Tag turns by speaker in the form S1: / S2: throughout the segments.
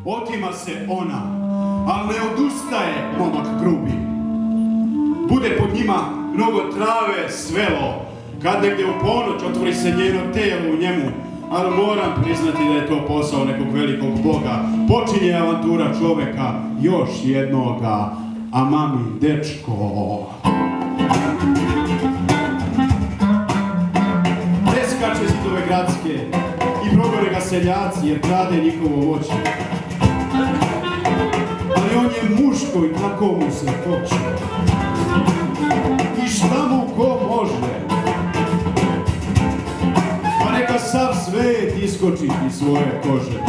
S1: otima se ona, ali ne odustaje momak grubi. Bude pod njima mnogo trave svelo, kad negdje u ponoć otvori se njeno telo u njemu, ali moram priznati da je to posao nekog velikog boga. Počinje avantura čoveka, još jednoga, a mami, dečko. Preskače zidove gradske i progore ga seljaci jer krade njihovo voće. Ali on je muško i tako mu se hoće. I šta mu ko može? Pa neka sav svet iskoči iz svoje kože.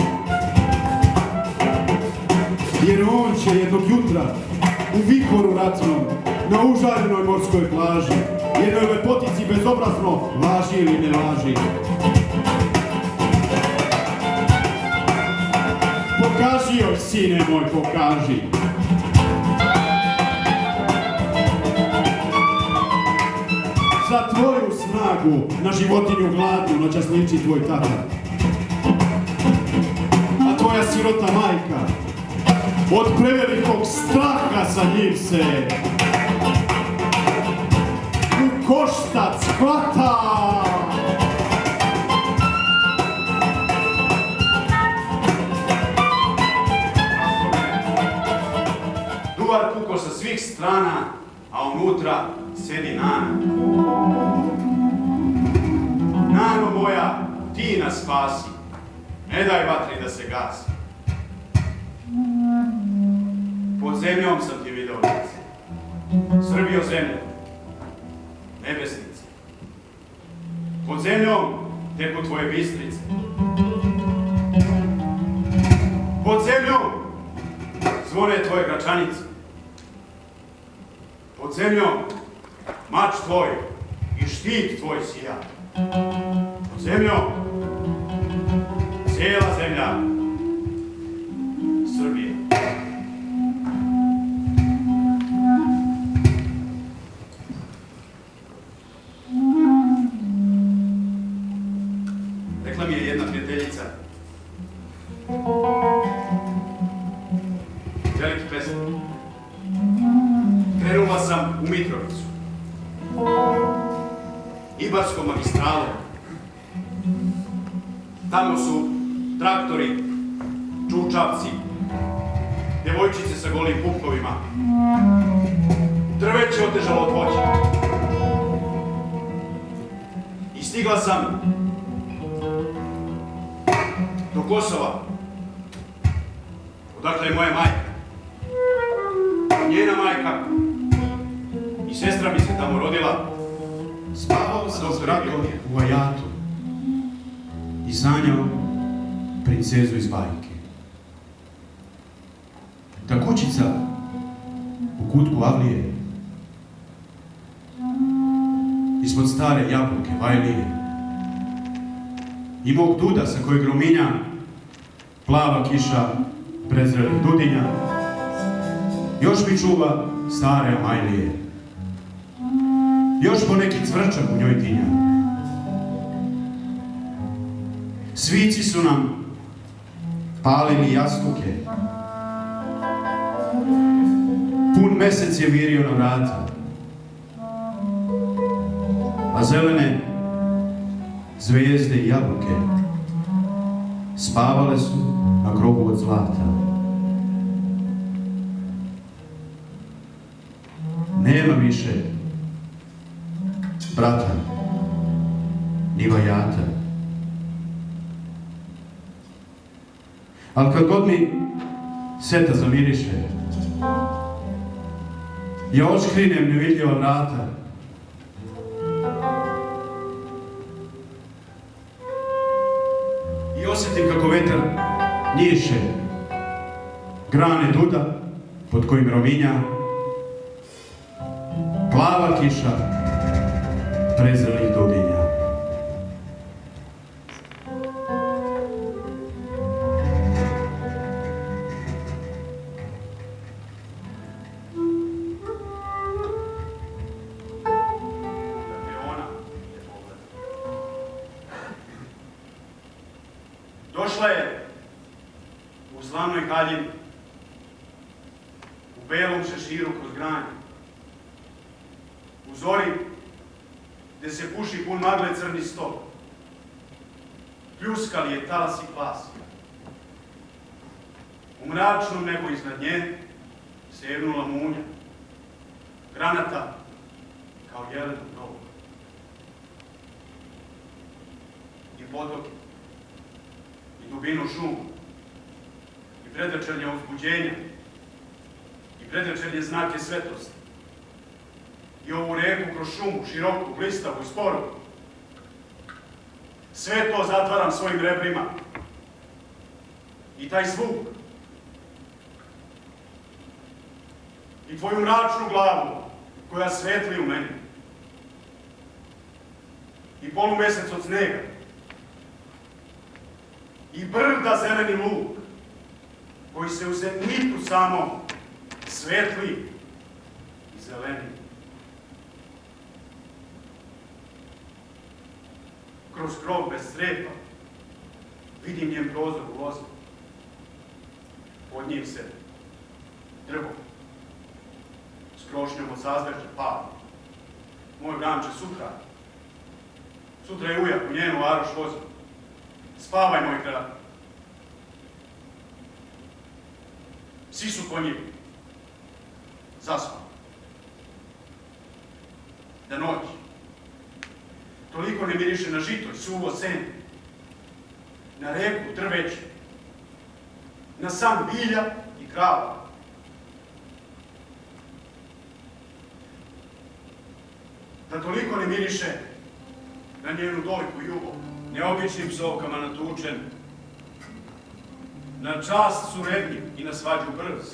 S1: Jer on će jednog jutra u vikoru ratnom na užarjenoj morskoj plaži jednoj lepotici bezobrazno važi ili ne važi. Pokaži joj, sine moj, pokaži. Za tvoju snagu na životinju gladnu noćas liči tvoj tata. A tvoja sirota majka od prevelikog straha sa njim se u koštac hvata. Duvar puko sa svih strana, a unutra sedi Nana. Nano moja, ti nas spasi, ne daj vatri da se gasi. Pod zemljom sam ti video lice, Srbijo zemlja, nebesnice. Pod zemljom teku tvoje bistrice. Pod zemljom zvone tvoje gračanice. Pod zemljom mač tvoj i štit tvoj sija. Pod zemljom cijela zemlja Srbije. Rekla mi je jedna prijateljica, veliki pesnik. Krenula sam u Mitrovicu, Ibarskom magistralom. Tamo su traktori, čučavci, djevojčice sa golim pupkovima. Drveće otežalo od voća. I stigla sam do Kosova, odakle je moja majka. Njena majka i sestra mi se tamo rodila. Spavao sam s bratom u Ajatu i sanjao princezu iz bajke. Ta kućica u kutku avlije, ispod stare jabuke, vajlije, i mog duda sa kojeg grominja plava kiša prezrelih dudinja, još mi čuva stare amajlije. Još po neki cvrčak u njoj tinja. Svici su nam palili jastuke. Pun mesec je virio na vrata. A zelene zvijezde i jabuke spavale su na grobu od zlata. Nema više brata, ni vajata. Ali kad god mi seta zamiriše, ja oškrinem nevidljiva vrata. I osjetim kako vetar njiše grane duda pod kojim rovinja plava kiša prezrelih dudinja. Došla je u slavnoj haljini, u belom šeširu kroz granje, u zori gde se puši pun magle crni stol, pljuskali je talasi klasi. U mračnom nebu iznad nje sevnula munja, granata kao jelenu grobu. I potoke, i dubinu šuma, i predvečernja uzbuđenja, i predvečernje znake svetlosti, i ovu reku kroz šumu, široku, blistavu i sporu. Sve to zatvaram svojim rebrima. I taj zvuk, i tvoju mračnu glavu koja svetli u meni, i polumesec od snega, i brda zeleni luk koji se u zenitu samo svetli i zeleni. Kroz krov bez strepa vidim njen prozor u lozi. Pod njim se drvo s krošnjom od sazvežđa pali. Moj bran će sutra je ujak u njenu varoš vozi. Spavaj, moj kralj. Svi su po njim. Zaspali. Da noć toliko ne miriše na žito i suvo seno, na reku drveće, na sam bilja i krava. Da toliko ne miriše na njenu dojku i ljubav, neobičnim psovkama natučen, na čast surednji i na svađu brz.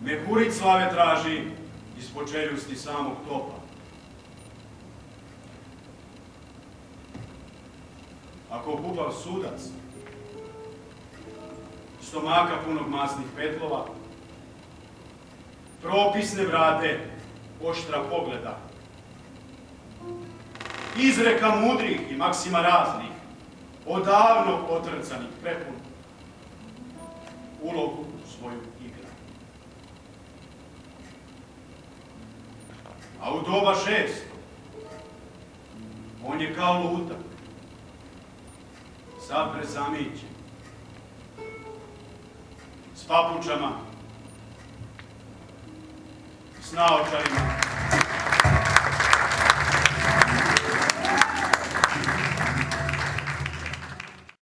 S1: Mehurić slave traži ispod čeljusti samog topa. Ako obubav sudac, stomaka punog masnih petlova, propisne brade, oštra pogleda, izreka mudrih i maksima raznih, odavno potrcanih prepun, ulogu svoju igra. A u doba 6 on je kao lutak, sav presamićen, s papučama, s naočarima,